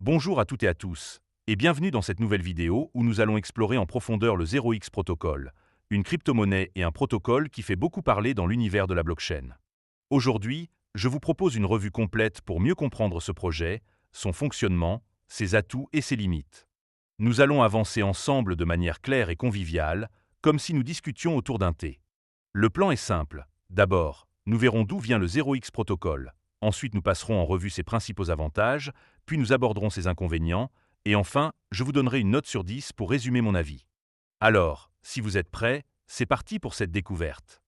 Bonjour à toutes et à tous, et bienvenue dans cette nouvelle vidéo où nous allons explorer en profondeur le 0x Protocol, une crypto-monnaie et un protocole qui fait beaucoup parler dans l'univers de la blockchain. Aujourd'hui, je vous propose une revue complète pour mieux comprendre ce projet, son fonctionnement, ses atouts et ses limites. Nous allons avancer ensemble de manière claire et conviviale, comme si nous discutions autour d'un thé. Le plan est simple. D'abord, nous verrons d'où vient le 0x Protocol. Ensuite, nous passerons en revue ses principaux avantages, puis nous aborderons ses inconvénients, et enfin, je vous donnerai une note sur 10 pour résumer mon avis. Alors, si vous êtes prêts, c'est parti pour cette découverte.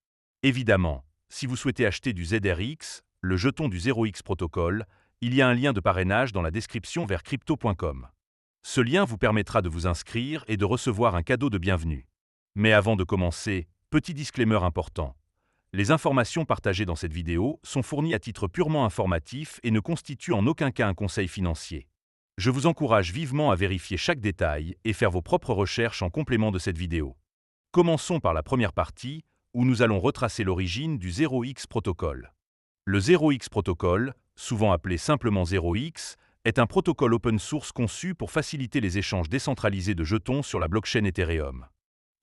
Évidemment, si vous souhaitez acheter du ZRX, le jeton du 0x Protocol, il y a un lien de parrainage dans la description vers crypto.com. Ce lien vous permettra de vous inscrire et de recevoir un cadeau de bienvenue. Mais avant de commencer, petit disclaimer important. Les informations partagées dans cette vidéo sont fournies à titre purement informatif et ne constituent en aucun cas un conseil financier. Je vous encourage vivement à vérifier chaque détail et faire vos propres recherches en complément de cette vidéo. Commençons par la première partie, où nous allons retracer l'origine du 0x Protocol. Le 0x Protocol, souvent appelé simplement 0x, est un protocole open source conçu pour faciliter les échanges décentralisés de jetons sur la blockchain Ethereum.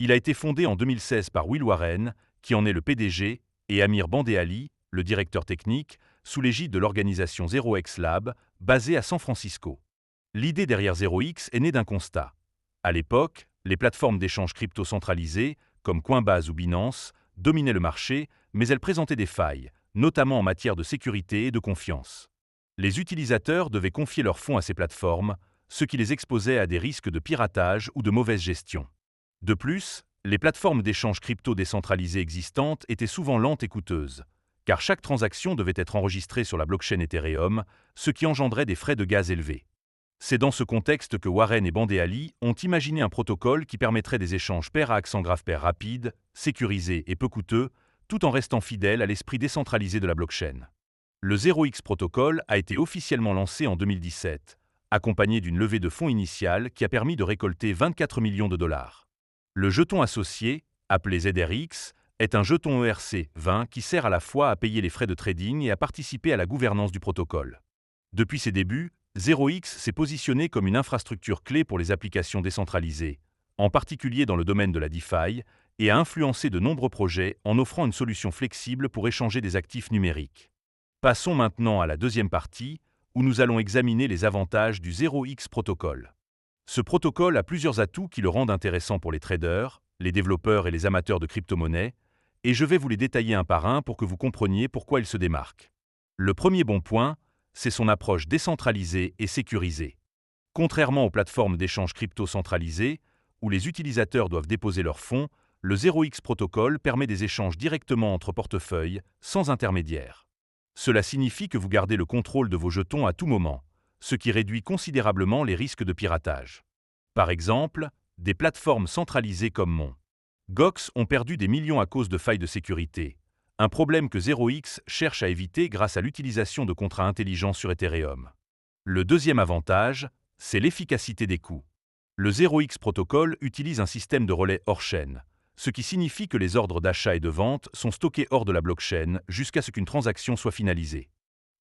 Il a été fondé en 2016 par Will Warren, qui en est le PDG, et Amir Bandehali, le directeur technique, sous l'égide de l'organisation 0x Lab, basée à San Francisco. L'idée derrière 0x est née d'un constat. À l'époque, les plateformes d'échange crypto centralisées, comme Coinbase ou Binance, dominaient le marché, mais elles présentaient des failles, notamment en matière de sécurité et de confiance. Les utilisateurs devaient confier leurs fonds à ces plateformes, ce qui les exposait à des risques de piratage ou de mauvaise gestion. De plus, les plateformes d'échange crypto décentralisées existantes étaient souvent lentes et coûteuses, car chaque transaction devait être enregistrée sur la blockchain Ethereum, ce qui engendrait des frais de gaz élevés. C'est dans ce contexte que Warren et Bandehali ont imaginé un protocole qui permettrait des échanges pair à accent grave pair rapides, sécurisés et peu coûteux, tout en restant fidèle à l'esprit décentralisé de la blockchain. Le 0x Protocol a été officiellement lancé en 2017, accompagné d'une levée de fonds initiale qui a permis de récolter 24 millions de dollars. Le jeton associé, appelé ZRX, est un jeton ERC20 qui sert à la fois à payer les frais de trading et à participer à la gouvernance du protocole. Depuis ses débuts, 0x s'est positionné comme une infrastructure clé pour les applications décentralisées, en particulier dans le domaine de la DeFi, et a influencé de nombreux projets en offrant une solution flexible pour échanger des actifs numériques. Passons maintenant à la deuxième partie, où nous allons examiner les avantages du 0x Protocol. Ce protocole a plusieurs atouts qui le rendent intéressant pour les traders, les développeurs et les amateurs de crypto-monnaies, et je vais vous les détailler un par un pour que vous compreniez pourquoi il se démarque. Le premier bon point, c'est son approche décentralisée et sécurisée. Contrairement aux plateformes d'échange crypto centralisées, où les utilisateurs doivent déposer leurs fonds, le 0x Protocol permet des échanges directement entre portefeuilles, sans intermédiaire. Cela signifie que vous gardez le contrôle de vos jetons à tout moment, ce qui réduit considérablement les risques de piratage. Par exemple, des plateformes centralisées comme Gox ont perdu des millions à cause de failles de sécurité, un problème que 0x cherche à éviter grâce à l'utilisation de contrats intelligents sur Ethereum. Le deuxième avantage, c'est l'efficacité des coûts. Le 0x Protocol utilise un système de relais hors chaîne, ce qui signifie que les ordres d'achat et de vente sont stockés hors de la blockchain jusqu'à ce qu'une transaction soit finalisée.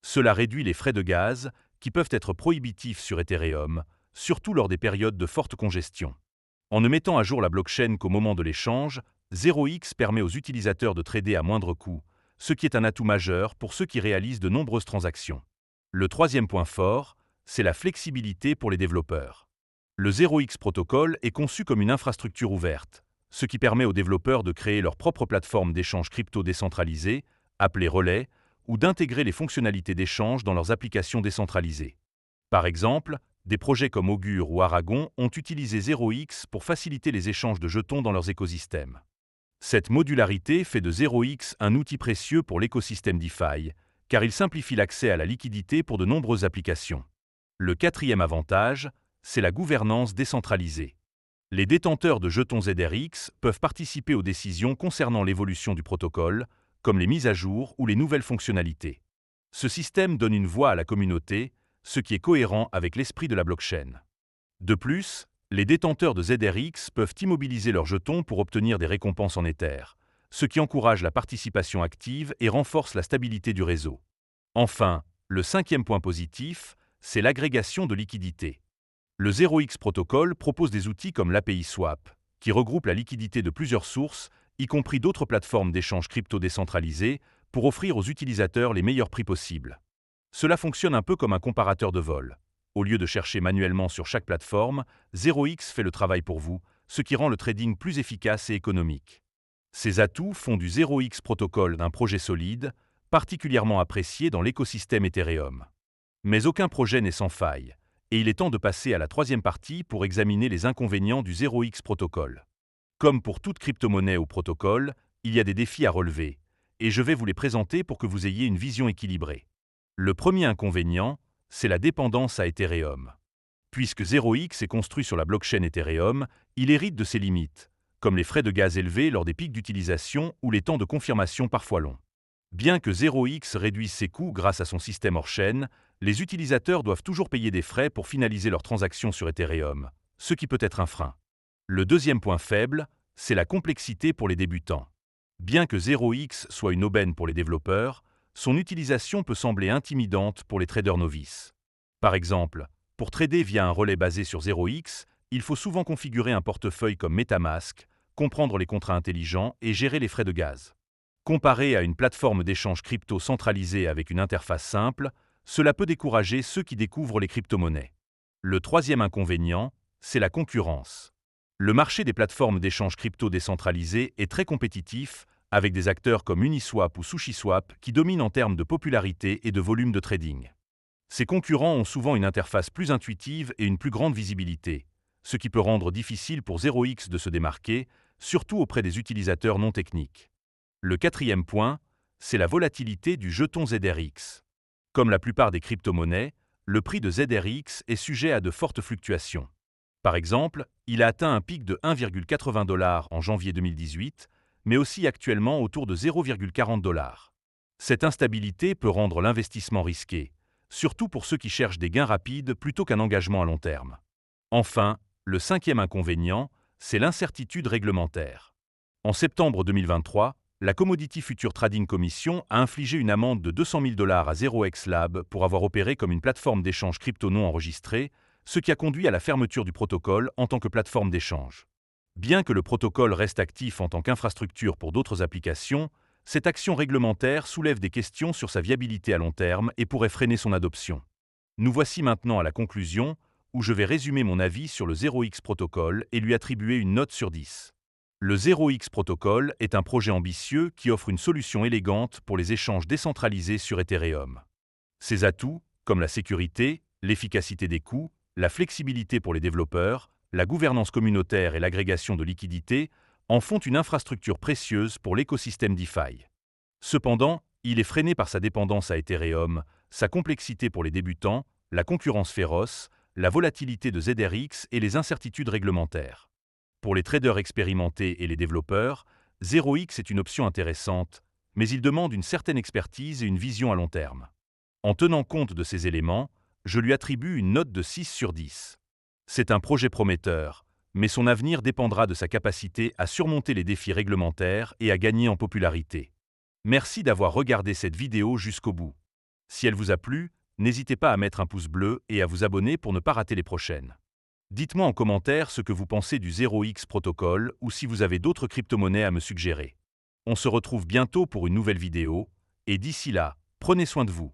Cela réduit les frais de gaz, qui peuvent être prohibitifs sur Ethereum, surtout lors des périodes de forte congestion. En ne mettant à jour la blockchain qu'au moment de l'échange, 0x permet aux utilisateurs de trader à moindre coût, ce qui est un atout majeur pour ceux qui réalisent de nombreuses transactions. Le troisième point fort, c'est la flexibilité pour les développeurs. Le 0x Protocol est conçu comme une infrastructure ouverte, ce qui permet aux développeurs de créer leur propre plateforme d'échange crypto décentralisée, appelée Relais, ou d'intégrer les fonctionnalités d'échange dans leurs applications décentralisées. Par exemple, des projets comme Augur ou Aragon ont utilisé 0x pour faciliter les échanges de jetons dans leurs écosystèmes. Cette modularité fait de 0x un outil précieux pour l'écosystème DeFi, car il simplifie l'accès à la liquidité pour de nombreuses applications. Le quatrième avantage, c'est la gouvernance décentralisée. Les détenteurs de jetons ZRX peuvent participer aux décisions concernant l'évolution du protocole, comme les mises à jour ou les nouvelles fonctionnalités. Ce système donne une voix à la communauté, ce qui est cohérent avec l'esprit de la blockchain. De plus, les détenteurs de ZRX peuvent immobiliser leurs jetons pour obtenir des récompenses en Ether, ce qui encourage la participation active et renforce la stabilité du réseau. Enfin, le cinquième point positif, c'est l'agrégation de liquidités. Le 0x Protocol propose des outils comme l'API Swap, qui regroupe la liquidité de plusieurs sources, y compris d'autres plateformes d'échange crypto décentralisées, pour offrir aux utilisateurs les meilleurs prix possibles. Cela fonctionne un peu comme un comparateur de vol. Au lieu de chercher manuellement sur chaque plateforme, 0x fait le travail pour vous, ce qui rend le trading plus efficace et économique. Ces atouts font du 0x Protocol un projet solide, particulièrement apprécié dans l'écosystème Ethereum. Mais aucun projet n'est sans faille, et il est temps de passer à la troisième partie pour examiner les inconvénients du 0x Protocol. Comme pour toute crypto-monnaie ou protocole, il y a des défis à relever, et je vais vous les présenter pour que vous ayez une vision équilibrée. Le premier inconvénient, c'est la dépendance à Ethereum. Puisque 0x est construit sur la blockchain Ethereum, il hérite de ses limites, comme les frais de gaz élevés lors des pics d'utilisation ou les temps de confirmation parfois longs. Bien que 0x réduise ses coûts grâce à son système hors chaîne, les utilisateurs doivent toujours payer des frais pour finaliser leurs transactions sur Ethereum, ce qui peut être un frein. Le deuxième point faible, c'est la complexité pour les débutants. Bien que 0x soit une aubaine pour les développeurs, son utilisation peut sembler intimidante pour les traders novices. Par exemple, pour trader via un relais basé sur 0x, il faut souvent configurer un portefeuille comme MetaMask, comprendre les contrats intelligents et gérer les frais de gaz. Comparé à une plateforme d'échange crypto centralisée avec une interface simple, cela peut décourager ceux qui découvrent les crypto-monnaies. Le troisième inconvénient, c'est la concurrence. Le marché des plateformes d'échange crypto décentralisées est très compétitif, avec des acteurs comme Uniswap ou SushiSwap qui dominent en termes de popularité et de volume de trading. Ces concurrents ont souvent une interface plus intuitive et une plus grande visibilité, ce qui peut rendre difficile pour 0x de se démarquer, surtout auprès des utilisateurs non techniques. Le quatrième point, c'est la volatilité du jeton ZRX. Comme la plupart des crypto-monnaies, le prix de ZRX est sujet à de fortes fluctuations. Par exemple, il a atteint un pic de 1,80 $ en janvier 2018, mais aussi actuellement autour de 0,40 $. Cette instabilité peut rendre l'investissement risqué, surtout pour ceux qui cherchent des gains rapides plutôt qu'un engagement à long terme. Enfin, le cinquième inconvénient, c'est l'incertitude réglementaire. En septembre 2023, la Commodity Futures Trading Commission a infligé une amende de 200 000 $ à 0x Lab pour avoir opéré comme une plateforme d'échange crypto non enregistrée, ce qui a conduit à la fermeture du protocole en tant que plateforme d'échange. Bien que le protocole reste actif en tant qu'infrastructure pour d'autres applications, cette action réglementaire soulève des questions sur sa viabilité à long terme et pourrait freiner son adoption. Nous voici maintenant à la conclusion, où je vais résumer mon avis sur le 0x Protocol et lui attribuer une note sur 10. Le 0x Protocol est un projet ambitieux qui offre une solution élégante pour les échanges décentralisés sur Ethereum. Ses atouts, comme la sécurité, l'efficacité des coûts, la flexibilité pour les développeurs, la gouvernance communautaire et l'agrégation de liquidités, en font une infrastructure précieuse pour l'écosystème DeFi. Cependant, il est freiné par sa dépendance à Ethereum, sa complexité pour les débutants, la concurrence féroce, la volatilité de ZRX et les incertitudes réglementaires. Pour les traders expérimentés et les développeurs, 0x est une option intéressante, mais il demande une certaine expertise et une vision à long terme. En tenant compte de ces éléments, je lui attribue une note de 6 sur 10. C'est un projet prometteur, mais son avenir dépendra de sa capacité à surmonter les défis réglementaires et à gagner en popularité. Merci d'avoir regardé cette vidéo jusqu'au bout. Si elle vous a plu, n'hésitez pas à mettre un pouce bleu et à vous abonner pour ne pas rater les prochaines. Dites-moi en commentaire ce que vous pensez du 0x Protocol ou si vous avez d'autres crypto-monnaies à me suggérer. On se retrouve bientôt pour une nouvelle vidéo, et d'ici là, prenez soin de vous.